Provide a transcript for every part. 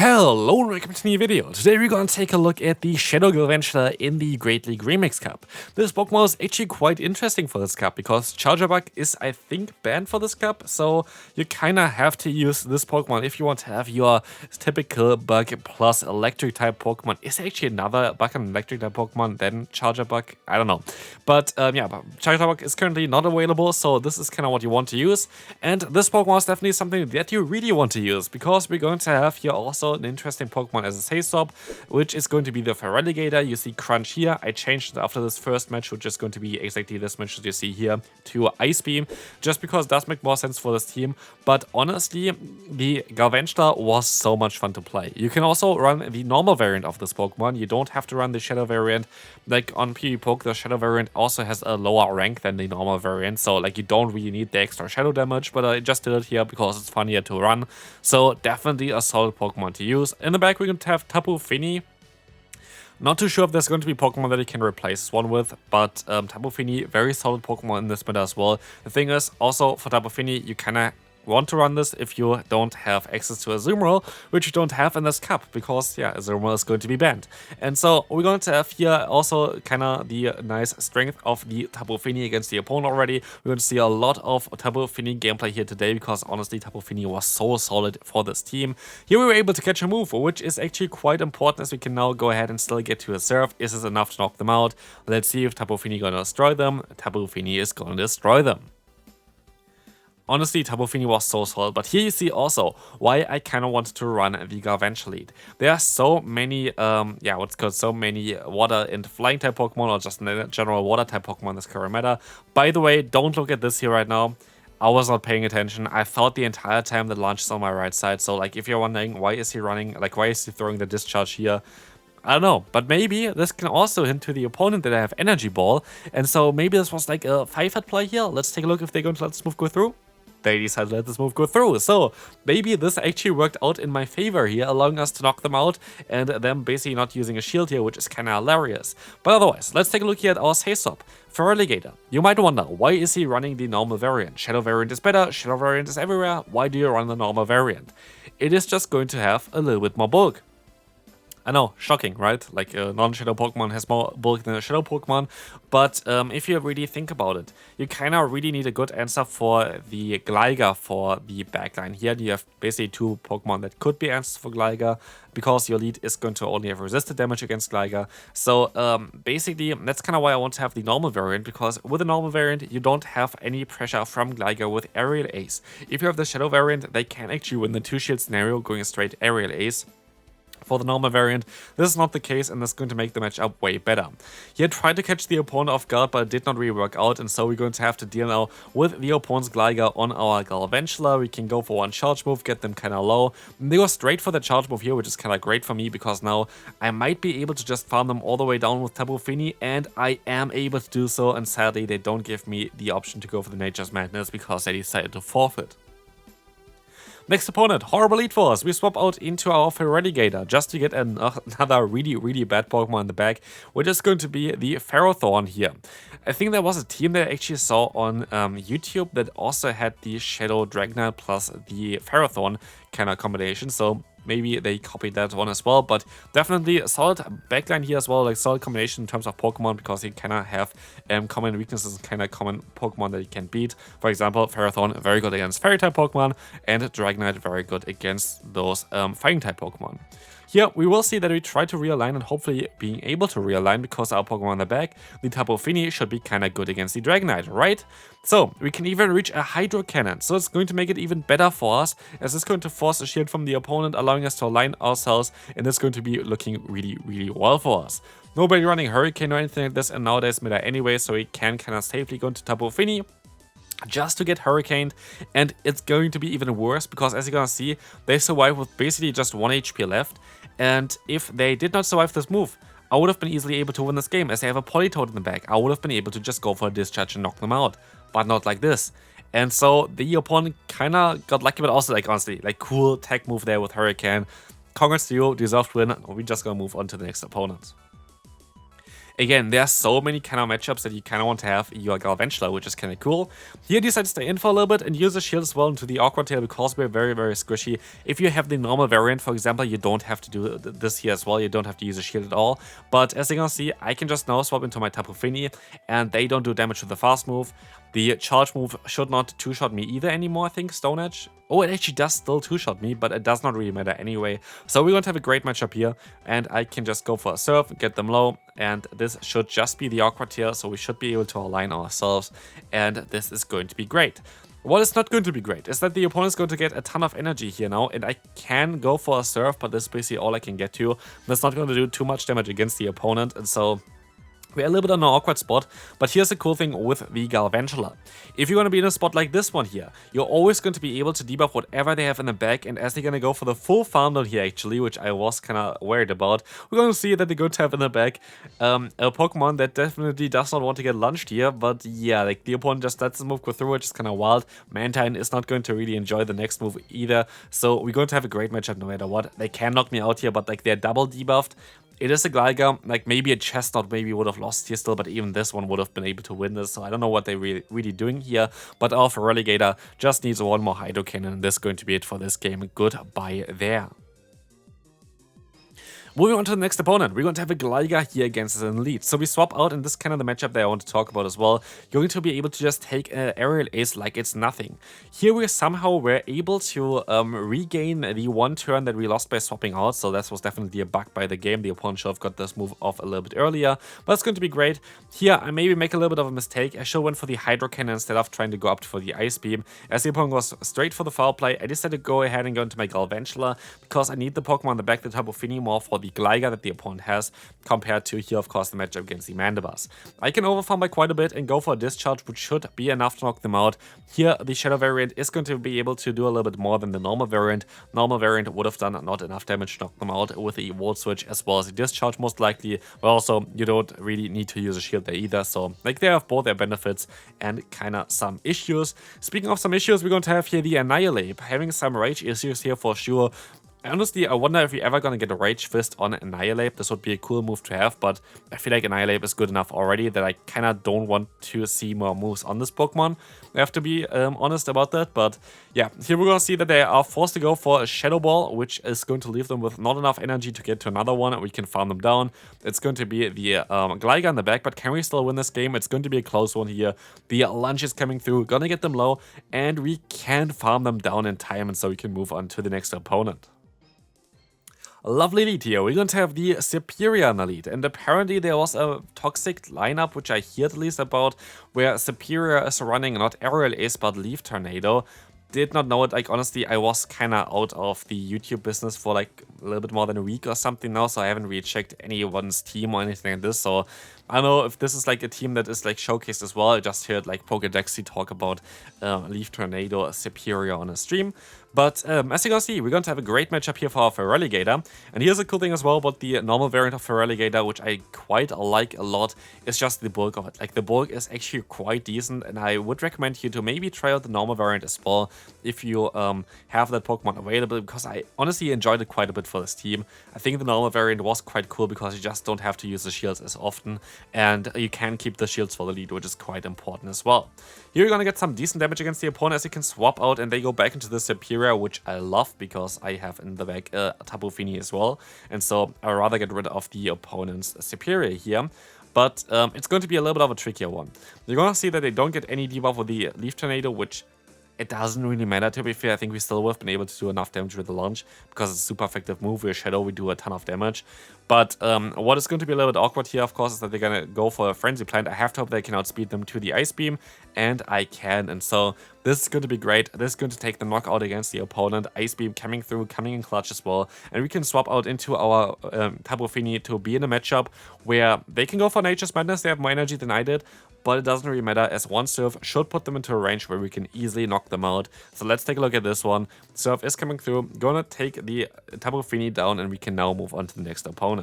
Hello and welcome to a new video. Today we're going to take a look at the Shadow Galvantula in the Great League Remix Cup. This Pokemon is actually quite interesting for this cup because Charjabug is, I think, banned for this cup, so you kinda have to use this Pokemon if you want to have your typical Bug plus Electric type Pokemon. Is actually another Bug and Electric type Pokemon than Charjabug? I don't know. But yeah, Charjabug is currently not available, so this is kinda what you want to use. And this Pokemon is definitely something that you really want to use because we're going to have here also an interesting Pokemon as a save swap, which is going to be the Feraligatr. You see Crunch here. I changed it after this first match, which is going to be exactly this match that you see here, to Ice Beam, just because it does make more sense for this team. But honestly, the Galvantula was so much fun to play. You can also run the normal variant of this Pokemon. You don't have to run the Shadow variant. Like on PvPoke, the Shadow variant also has a lower rank than the normal variant, so like you don't really need the extra Shadow damage, but I just did it here because it's funnier to run. So definitely a solid Pokemon to use. In the back, we're going to have Tapu Fini. Not too sure if there's going to be Pokemon that you can replace this one with, but Tapu Fini, very solid Pokemon in this meta as well. The thing is, also for Tapu Fini, you kinda want to run this if you don't have access to a Azumarill, which you don't have in this cup, because yeah, Azumarill is going to be banned. And so we're going to have here also kind of the nice strength of the Tapu Fini against the opponent already. We're going to see a lot of Tapu Fini gameplay here today, because honestly Tapu Fini was so solid for this team. Here we were able to catch a move, which is actually quite important, as we can now go ahead and still get to a Surf. Is this enough to knock them out? Let's see if Tapu Fini gonna destroy them. Tapu Fini is gonna destroy them. Honestly, Tapu Fini was so solid, but here you see also why I kind of wanted to run the Galvantula. There are so many, so many water and flying type Pokemon, or just general water type Pokemon in this current meta. By the way, don't look at this here right now. I was not paying attention. I thought the entire time the launch is on my right side. So like, if you're wondering why is he running, like why is he throwing the discharge here? I don't know, but maybe this can also hint to the opponent that I have Energy Ball. And so maybe this was like a 5-hit play here. Let's take a look if they're going to let this move go through. They decided to let this move go through. So maybe this actually worked out in my favor here, allowing us to knock them out and them basically not using a shield here, which is kind of hilarious. But otherwise, let's take a look here at our save swap. Feraligatr. You might wonder, why is he running the normal variant? Shadow variant is better, Shadow variant is everywhere. Why do you run the normal variant? It is just going to have a little bit more bulk. I know, shocking, right? Like a non-Shadow Pokemon has more bulk than a Shadow Pokemon, but if you really think about it, you kind of really need a good answer for the Gligar for the backline. Here you have basically two Pokemon that could be answers for Gligar, because your lead is going to only have resisted damage against Gligar. So basically, that's kind of why I want to have the normal variant, because with the normal variant, you don't have any pressure from Gligar with Aerial Ace. If you have the Shadow variant, they can actually win the 2-shield scenario going straight Aerial Ace. For the normal variant, this is not the case, and that's going to make the matchup way better. He had tried to catch the opponent off guard, but it did not really work out, and so we're going to have to deal now with the opponent's Gligar on our Galvantula. We can go for one charge move, get them kind of low. And they go straight for the charge move here, which is kind of great for me, because now I might be able to just farm them all the way down with Tapu Fini, and I am able to do so, and sadly they don't give me the option to go for the Nature's Madness because they decided to forfeit. Next opponent, Horrible Elite Force. We swap out into our Feraligatr just to get another really bad Pokemon in the back, which is going to be the Ferrothorn here. I think there was a team that I actually saw on YouTube that also had the Shadow Dragonite plus the Ferrothorn kind of combination, so maybe they copied that one as well, but definitely a solid backline here as well, like solid combination in terms of Pokemon, because you kind of have common weaknesses and kind of common Pokemon that you can beat. For example, Ferrothorn very good against Fairy-type Pokemon, and Dragonite very good against those Fighting-type Pokemon. Here, we will see that we try to realign, and hopefully being able to realign, because our Pokemon in the back, the Tapu Fini, should be kind of good against the Dragonite, right? So, we can even reach a Hydro Cannon, so it's going to make it even better for us, as it's going to force a shield from the opponent, allowing us to align ourselves, and it's going to be looking really well for us. Nobody running Hurricane or anything like this in nowadays meta anyway, so we can kind of safely go into Tapu Fini just to get Hurricaned, and it's going to be even worse, because as you're gonna see, they survive with basically just 1 HP left, and if they did not survive this move, I would have been easily able to win this game, as they have a Politoed in the back. I would have been able to just go for a discharge and knock them out, but not like this. And so the opponent kinda got lucky, but also like honestly, like cool tech move there with Hurricane. Congrats to you, deserved win. We're just gonna move on to the next opponent. Again, there are so many kind of matchups that you kind of want to have your Galvantula, which is kind of cool. Here, decide to stay in for a little bit and use the shield as well into the Awkward Tail because we're very, very squishy. If you have the normal variant, for example, you don't have to do this here as well. You don't have to use a shield at all. But as you're gonna see, I can just now swap into my Tapu Fini, and they don't do damage to the fast move. The charge move should not two-shot me either anymore, I think, Stone Edge. Oh, it actually does still two-shot me, but it does not really matter anyway. So we're going to have a great matchup here, and I can just go for a Surf, get them low, and this should just be the Awkward Tail, so we should be able to align ourselves, and this is going to be great. What is not going to be great is that the opponent is going to get a ton of energy here now, and I can go for a Surf, but this is basically all I can get to. That's not going to do too much damage against the opponent, and so we're a little bit on an awkward spot, but here's the cool thing with the Galvantula. If you're going to be in a spot like this one here, you're always going to be able to debuff whatever they have in the back, and as they're going to go for the full farm down here actually, which I was kind of worried about, we're going to see that they're going to have in the back a Pokemon that definitely does not want to get lunched here, but yeah, like the opponent just lets the move go through, which is kind of wild. Mantine is not going to really enjoy the next move either, so we're going to have a great matchup no matter what. They can knock me out here, but like they're double debuffed. It is a Gligar, like maybe a Chestnut maybe would have lost here still, but even this one would have been able to win this, so I don't know what they're really doing here, but our Feraligatr just needs one more Hydro Cannon, and this is going to be it for this game. Goodbye there. Moving on to the next opponent, we're going to have a Gligar here against an Elite. So we swap out, and this is kind of the matchup that I want to talk about as well. You're going to be able to just take an Aerial Ace like it's nothing. Here we somehow were able to regain the one turn that we lost by swapping out, so that was definitely a bug by the game. The opponent should have got this move off a little bit earlier, but it's going to be great. Here I maybe make a little bit of a mistake. I should have went for the Hydro Cannon instead of trying to go up for the Ice Beam. As the opponent goes straight for the foul play, I decided to go ahead and go into my Galvantula because I need the Pokemon on the back, the Tapu Fini, more for the Gligar that the opponent has, compared to here, of course, the matchup against the Mandibuzz. I can overfarm by quite a bit and go for a Discharge, which should be enough to knock them out. Here, the Shadow variant is going to be able to do a little bit more than the normal variant. Normal variant would have done not enough damage to knock them out with the Volt Switch as well as the Discharge, most likely. But also, you don't really need to use a shield there either. So, like, they have both their benefits and kind of some issues. Speaking of some issues, we're going to have here the Annihilape, having some rage issues here for sure. Honestly, I wonder if we're ever gonna get a Rage Fist on Annihilape. This would be a cool move to have, but I feel like Annihilape is good enough already that I kinda don't want to see more moves on this Pokemon. I have to be honest about that, but yeah, here we're gonna see that they are forced to go for a Shadow Ball, which is going to leave them with not enough energy to get to another one, and we can farm them down. It's going to be the Gligar in the back, but can we still win this game? It's going to be a close one here. The lunge is coming through, gonna get them low, and we can farm them down in time, and so we can move on to the next opponent. Lovely lead here. We're going to have the Serperior in the lead, and apparently there was a toxic lineup, which I heard at least about, where Serperior is running not Aerial Ace but Leaf Tornado. Did not know it. Like, honestly, I was kind of out of the YouTube business for like a little bit more than a week or something now, so I haven't really checked anyone's team or anything like this, so I don't know if this is like a team that is like showcased as well. I just heard like Pokedexy talk about Leaf Tornado Serperior on a stream. But as you can see, we're going to have a great matchup here for our Feraligatr. And here's a cool thing as well about the normal variant of Feraligatr, which I quite like a lot, is just the bulk of it. Like, the bulk is actually quite decent, and I would recommend you to maybe try out the normal variant as well if you have that Pokemon available, because I honestly enjoyed it quite a bit for this team. I think the normal variant was quite cool because you just don't have to use the shields as often, and you can keep the shields for the lead, which is quite important as well. Here you're gonna get some decent damage against the opponent as you can swap out and they go back into the Serperior, which I love because I have in the back Tapu Fini as well, and so I'd rather get rid of the opponent's Serperior here. But it's going to be a little bit of a trickier one. You're gonna see that they don't get any debuff with the Leaf Tornado, which it doesn't really matter, to be fair. I think we still would have been able to do enough damage with the launch because it's a super effective move. We're Shadow, we do a ton of damage. But what is going to be a little bit awkward here, of course, is that they're going to go for a Frenzy Plant. I have to hope they can outspeed them to the Ice Beam, and I can. And so this is going to be great. This is going to take the knockout against the opponent. Ice Beam coming through, coming in clutch as well. And we can swap out into our Tapu Fini to be in a matchup where they can go for Nature's Madness. They have more energy than I did, but it doesn't really matter, as one Surf should put them into a range where we can easily knock them out. So let's take a look at this one. Surf is coming through, gonna take the Tapu Fini down, and we can now move on to the next opponent.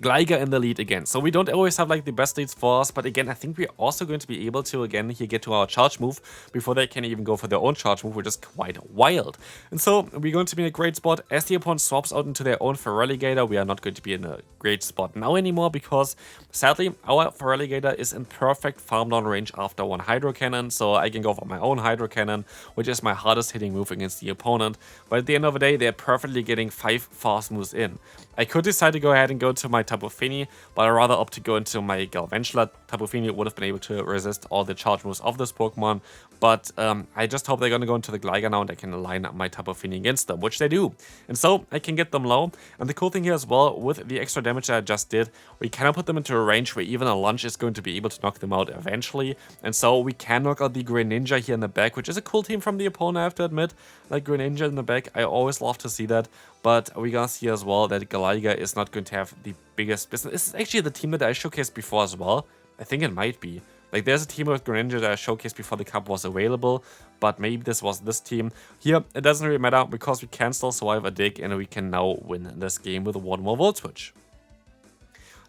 Gligar in the lead again. So we don't always have like the best leads for us, but again, I think we're also going to be able to again here get to our charge move before they can even go for their own charge move, which is quite wild. And so we're going to be in a great spot as the opponent swaps out into their own Feraligatr. We are not going to be in a great spot now anymore because sadly our Feraligatr is in perfect farm down range after one Hydro Cannon, so I can go for my own Hydro Cannon, which is my hardest hitting move against the opponent. But at the end of the day, they're perfectly getting 5 fast moves in. I could decide to go ahead and go to my Tapu Fini, but I'd rather opt to go into my Galvantula. Tapu Fini would have been able to resist all the charge moves of this Pokemon, but I just hope they're going to go into the Gligar now and I can line up my Tapu Fini against them, which they do. And so I can get them low. And the cool thing here as well, with the extra damage that I just did, we cannot put them into a range where even a lunge is going to be able to knock them out eventually. And so we can knock out the Greninja here in the back, which is a cool team from the opponent, I have to admit. Like Greninja in the back, I always love to see that. But we're gonna see as well that Gligar is not going to have the biggest business. This is actually the team that I showcased before as well. I think it might be. Like, there's a team with Greninja that I showcased before the cup was available, but maybe this was this team. Here, it doesn't really matter because we can still survive a dig and we can now win this game with one more Volt Switch.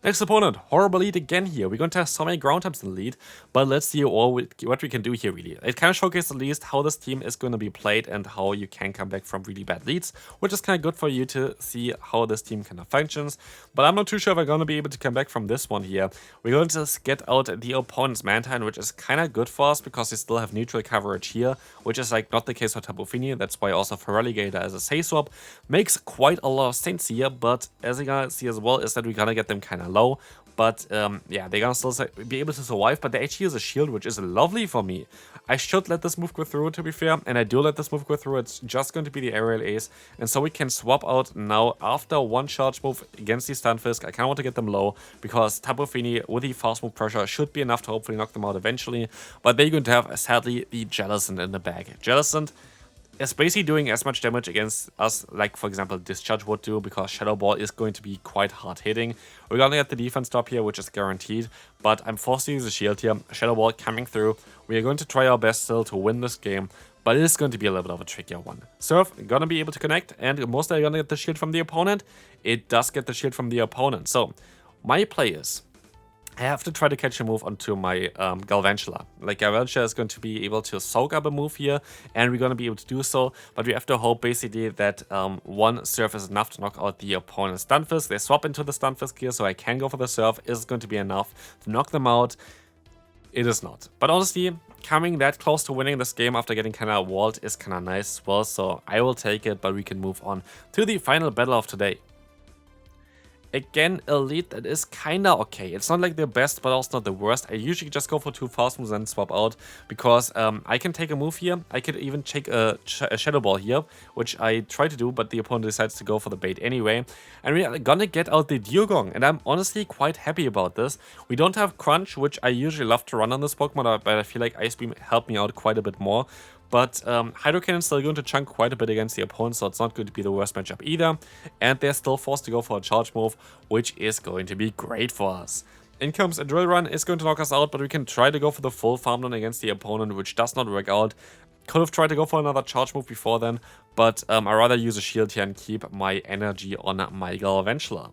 Next opponent, horrible lead again here. We're going to have so many ground types in the lead, but let's see what we can do here really. It kind of showcases at least how this team is going to be played and how you can come back from really bad leads, which is kind of good for you to see how this team kind of functions. But I'm not too sure if I'm going to be able to come back from this one here. We're going to get out the opponent's Mantine, which is kind of good for us because we still have neutral coverage here, which is like not the case for Tapu Fini. That's why also Feraligatr as a say swap makes quite a lot of sense here, but as you guys see as well is that we're going to get them kind of low, but yeah, they're gonna still be able to survive, but they actually use a shield, which is lovely for me. I should let this move go through, to be fair, and I do let this move go through. It's just going to be the aerial ace, and so we can swap out now after one charge move against the Stunfisk. I kind of want to get them low because Tapu Fini with the fast move pressure should be enough to hopefully knock them out eventually, but they're going to have sadly the Jellicent in the bag. Jellicent is basically doing as much damage against us like, for example, Discharge would do, because Shadow Ball is going to be quite hard hitting. We're gonna get the defense stop here, which is guaranteed, but I'm forced to use a shield here. Shadow Ball coming through. We are going to try our best still to win this game, but it is going to be a little bit of a trickier one. Surf, gonna be able to connect, and mostly gonna get the shield from the opponent. It does get the shield from the opponent. So, my play is, I have to try to catch a move onto my Galvantula. Like, Galvantula is going to be able to soak up a move here, and we're going to be able to do so, but we have to hope basically that one Surf is enough to knock out the opponent's Stunfisk. They swap into the Stunfisk here, so I can go for the Surf. Is it going to be enough to knock them out? It is not. But honestly, coming that close to winning this game after getting kind of walled is kind of nice as well, so I will take it, but we can move on to the final battle of today. Again, a lead that is kinda okay. It's not like the best, but also not the worst. I usually just go for 2 fast moves and swap out, because I can take a move here. I could even take a Shadow Ball here, which I try to do, but the opponent decides to go for the bait anyway. And we are gonna get out the Dugong, and I'm honestly quite happy about this. We don't have Crunch, which I usually love to run on this Pokemon, but I feel like Ice Beam helped me out quite a bit more. But Hydro Cannon is still going to chunk quite a bit against the opponent, so it's not going to be the worst matchup either. And they're still forced to go for a charge move, which is going to be great for us. In comes a Drill Run, is going to knock us out, but we can try to go for the full farm run against the opponent, which does not work out. Could have tried to go for another charge move before then, but I'd rather use a shield here and keep my energy on my Galvantula.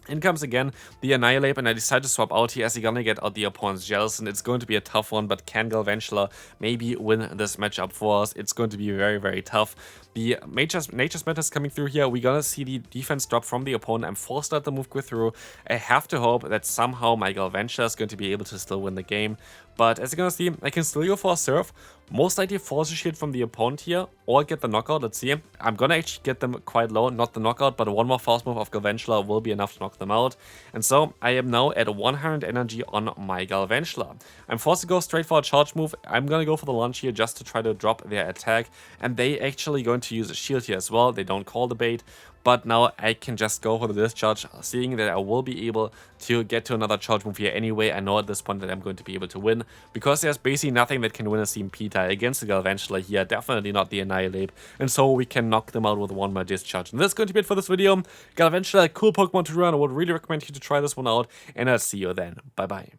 In comes again the Annihilape, and I decide to swap out here as he's gonna get out the opponent's Jellicent. It's going to be a tough one, but can Galvantula maybe win this matchup for us? It's going to be very, very tough. The Nature's Meta is coming through here. We're gonna see the defense drop from the opponent. I'm forced to let the move go through. I have to hope that somehow my Galvantula is going to be able to still win the game. But as you're gonna see, I can still go for a Surf. Most likely force a shield from the opponent here, or get the knockout. Let's see. I'm gonna actually get them quite low, not the knockout, but one more fast move of Galvantula will be enough to knock them out. And so I am now at 100 energy on my Galvantula. I'm forced to go straight for a charge move. I'm gonna go for the launch here just to try to drop their attack, and they actually going to use a shield here as well. They don't call the bait. But now I can just go for the discharge, seeing that I will be able to get to another charge move here anyway. I know at this point that I'm going to be able to win, because there's basically nothing that can win a CMP tie against the Galvantula here, definitely not the Annihilape, and so we can knock them out with one more discharge. And that's going to be it for this video. Galvantula, cool Pokemon to run. I would really recommend you to try this one out, and I'll see you then. Bye bye.